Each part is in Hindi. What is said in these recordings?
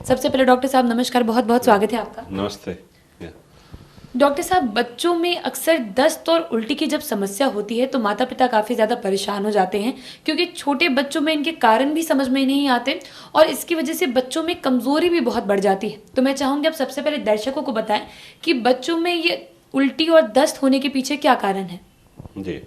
सबसे पहले डॉक्टर साहब नमस्कार, बहुत बहुत स्वागत है आपका। नमस्ते। डॉक्टर साहब, बच्चों में अक्सर दस्त और उल्टी की जब समस्या होती है तो माता पिता काफ़ी ज़्यादा परेशान हो जाते हैं, क्योंकि छोटे बच्चों में इनके कारण भी समझ में नहीं आते और इसकी वजह से बच्चों में कमज़ोरी भी बहुत बढ़ जाती है। तो मैं चाहूँगी आप सबसे पहले दर्शकों को बताएं कि बच्चों में ये उल्टी और दस्त होने के पीछे क्या कारण है। जी,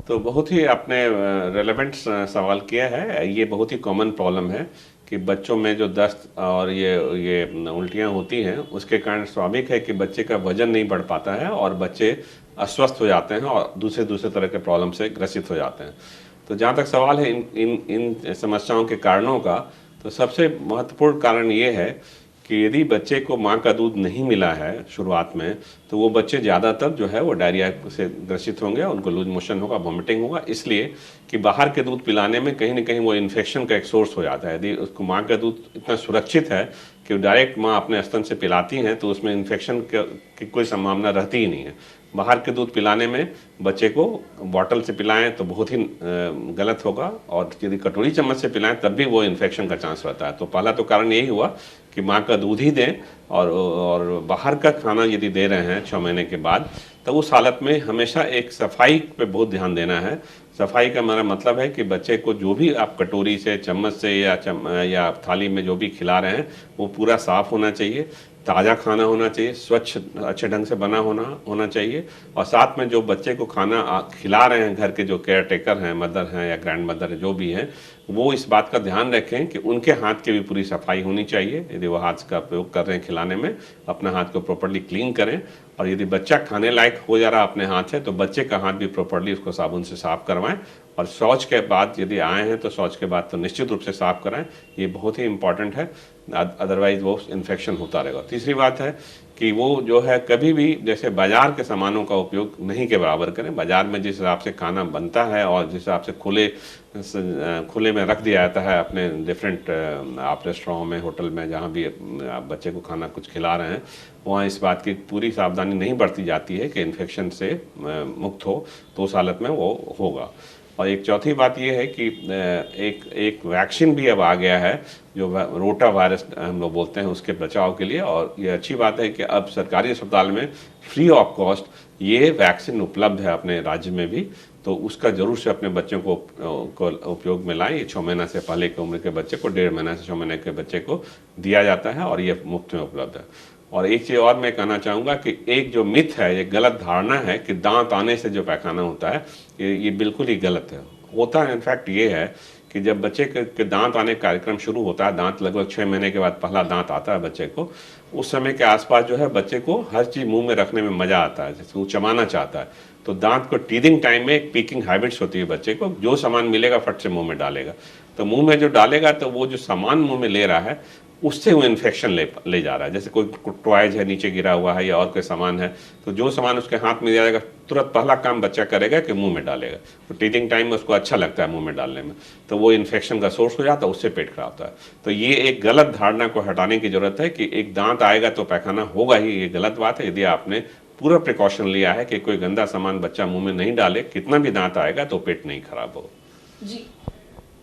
तो बहुत ही आपने रेलेवेंट सवाल किया है। ये बहुत ही कॉमन प्रॉब्लम है कि बच्चों में जो दस्त और ये उल्टियाँ होती हैं, उसके कारण स्वाभाविक है कि बच्चे का वजन नहीं बढ़ पाता है और बच्चे अस्वस्थ हो जाते हैं और दूसरे दूसरे तरह के प्रॉब्लम से ग्रसित हो जाते हैं। तो जहाँ तक सवाल है इन इन इन समस्याओं के कारणों का, तो सबसे महत्वपूर्ण कारण ये है कि यदि बच्चे को माँ का दूध नहीं मिला है शुरुआत में, तो वो बच्चे ज़्यादातर जो है वो डायरिया से ग्रसित होंगे, उनको लूज मोशन होगा, वॉमिटिंग होगा, इसलिए कि बाहर के दूध पिलाने में कहीं ना कहीं वो इन्फेक्शन का एक सोर्स हो जाता है। यदि उसको माँ का दूध इतना सुरक्षित है कि डायरेक्ट माँ अपने स्तन से पिलाती हैं, तो उसमें इन्फेक्शन की कोई संभावना रहती ही नहीं है। बाहर के दूध पिलाने में बच्चे को बॉटल से पिलाएं तो बहुत ही गलत होगा, और यदि कटोरी चम्मच से पिलाएं तब भी वो इन्फेक्शन का चांस रहता है। तो पहला तो कारण यही हुआ कि माँ का दूध ही दें, और बाहर का खाना यदि दे रहे हैं 6 महीने के बाद, तो उस हालत में हमेशा एक सफाई पे बहुत ध्यान देना है। सफाई का मेरा मतलब है कि बच्चे को जो भी आप कटोरी से, चम्मच से या थाली में जो भी खिला रहे हैं, वो पूरा साफ़ होना चाहिए, ताज़ा खाना होना चाहिए, स्वच्छ अच्छे ढंग से बना होना चाहिए। और साथ में जो बच्चे को खाना खिला रहे हैं, घर के जो केयर टेकर हैं, मदर हैं या ग्रैंड मदर है, जो भी हैं, वो इस बात का ध्यान रखें कि उनके हाथ की भी पूरी सफाई होनी चाहिए। यदि वो हाथ का प्रयोग कर रहे हैं खिलाने में, अपना हाथ को प्रॉपर्ली क्लीन करें। और यदि बच्चा खाने लायक हो जा रहा अपने हाथ से, तो बच्चे का हाथ भी प्रॉपर्ली उसको साबुन से साफ करवाएं। और शौच के बाद यदि आए हैं तो शौच के बाद तो निश्चित रूप से साफ कराएं, ये बहुत ही इंपॉर्टेंट है, अदरवाइज वो इन्फेक्शन होता रहेगा। तीसरी बात है कि वो जो है कभी भी जैसे बाजार के सामानों का उपयोग नहीं के बराबर करें। बाजार में जिस हिसाब से खाना बनता है और जिस हिसाब से खुले में रख दिया जाता है अपने डिफरेंट आप रेस्टोरेंट में, होटल में, जहाँ भी आप बच्चे को खाना कुछ खिला रहे हैं, वहाँ इस बात की पूरी सावधानी नहीं बरती जाती है कि इन्फेक्शन से मुक्त हो, तो उस हालत में वो होगा। और एक चौथी बात ये है कि एक वैक्सीन भी अब आ गया है, जो रोटा वायरस हम लोग बोलते हैं, उसके बचाव के लिए। और ये अच्छी बात है कि अब सरकारी अस्पताल में फ्री ऑफ कॉस्ट ये वैक्सीन उपलब्ध है अपने राज्य में भी, तो उसका जरूर से अपने बच्चों को उपयोग में लाएं। ये 6 महीना से पहले की उम्र के बच्चे को, 1.5 महीना से 6 महीने के बच्चे को दिया जाता है और ये मुफ्त में उपलब्ध है। और एक चीज़ और मैं कहना चाहूँगा कि एक जो मिथ है, ये गलत धारणा है कि दांत आने से जो पैखाना होता है, ये बिल्कुल ही गलत है। होता है इनफैक्ट ये है कि जब बच्चे के दांत आने का कार्यक्रम शुरू होता है, दांत लगभग 6 महीने के बाद पहला दांत आता है बच्चे को, उस समय के आसपास जो है बच्चे को हर चीज़ मुंह में रखने में मज़ा आता है, जैसे वो चबाना चाहता है। तो दांत को टीदिंग टाइम में एक पीकिंग हैबिट्स होती है बच्चे को, जो सामान मिलेगा फट से मुंह में डालेगा। तो मुंह में जो डालेगा, तो वो जो सामान मुंह में ले रहा है, उससे वो इन्फेक्शन ले जा रहा है। जैसे कोई टॉयज है नीचे गिरा हुआ है या और कोई सामान है, तो जो सामान उसके हाथ में जाएगा, तुरंत पहला काम बच्चा करेगा कि मुंह में डालेगा। तो टीथिंग टाइम में उसको अच्छा लगता है मुंह में डालने में, तो वो इन्फेक्शन का सोर्स हो जाता है, उससे पेट खराब होता है। तो ये एक गलत धारणा को हटाने की जरूरत है कि एक दांत आएगा तो पैखाना होगा ही, ये गलत बात है। यदि आपने पूरा प्रिकॉशन लिया है कि कोई गंदा सामान बच्चा मुंह में नहीं डाले, कितना भी दांत आएगा तो पेट नहीं खराब होगा। जी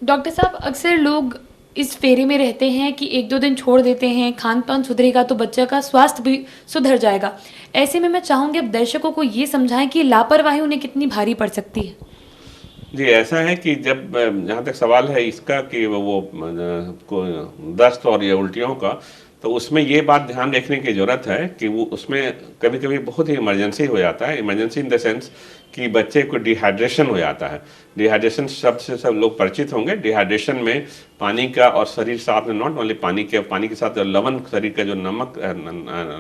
डॉक्टर साहब, अक्सर लोग इस फेरे में रहते हैं कि 1-2 दिन छोड़ देते हैं, खान पान सुधरेगा तो बच्चे का स्वास्थ्य भी सुधर जाएगा। ऐसे में मैं चाहूँगी अब दर्शकों को ये समझाएं कि लापरवाही उन्हें कितनी भारी पड़ सकती है। जी, ऐसा है कि जब जहाँ तक सवाल है इसका कि दस्त और ये उल्टियों का, तो उसमें ये बात ध्यान रखने की ज़रूरत है कि वो उसमें कभी कभी बहुत ही इमरजेंसी हो जाता है। इमरजेंसी इन द सेंस कि बच्चे को डिहाइड्रेशन हो जाता है। डिहाइड्रेशन शब्द से सब लोग परिचित होंगे। डिहाइड्रेशन में पानी का और शरीर साथ में नॉट ओनली पानी के साथ लवण, शरीर का जो नमक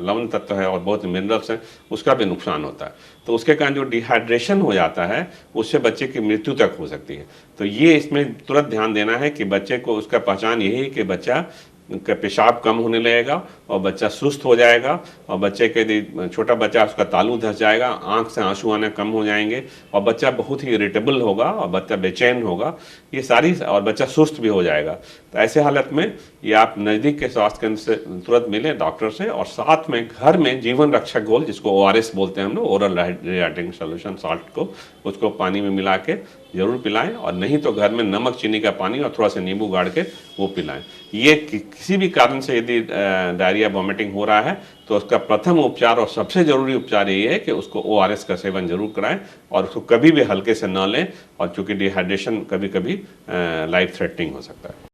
लवण तत्व है और बहुत मिनरल्स हैं, उसका भी नुकसान होता है। तो उसके कारण जो डिहाइड्रेशन हो जाता है, उससे बच्चे की मृत्यु तक हो सकती है। तो ये इसमें तुरंत ध्यान देना है कि बच्चे को, उसका पहचान यही है कि बच्चा का पेशाब कम होने लगेगा और बच्चा सुस्त हो जाएगा, और बच्चे के यदि छोटा बच्चा, उसका तालू धस जाएगा, आंख से आंसू आने कम हो जाएंगे, और बच्चा बहुत ही इरिटेबल होगा और बच्चा बेचैन होगा, ये सारी, और बच्चा सुस्त भी हो जाएगा। तो ऐसे हालत में ये आप नज़दीक के स्वास्थ्य केंद्र से तुरंत मिलें डॉक्टर से, और साथ में घर में जीवन रक्षक घोल, जिसको ORS बोलते हैं हम लोग, ओरल रिहाइड्रेटिंग सोल्यूशन साल्ट को, उसको पानी में मिला के ज़रूर पिलाएं, और नहीं तो घर में नमक चीनी का पानी और थोड़ा सा नींबू गाड़ के वो पिलाएं। ये किसी भी कारण से यदि डायरिया वॉमिटिंग हो रहा है तो उसका प्रथम उपचार और सबसे ज़रूरी उपचार ये है कि उसको ORS का सेवन जरूर कराएं, और उसको कभी भी हल्के से न लें, और चूंकि डिहाइड्रेशन कभी कभी लाइफ थ्रेटनिंग हो सकता है।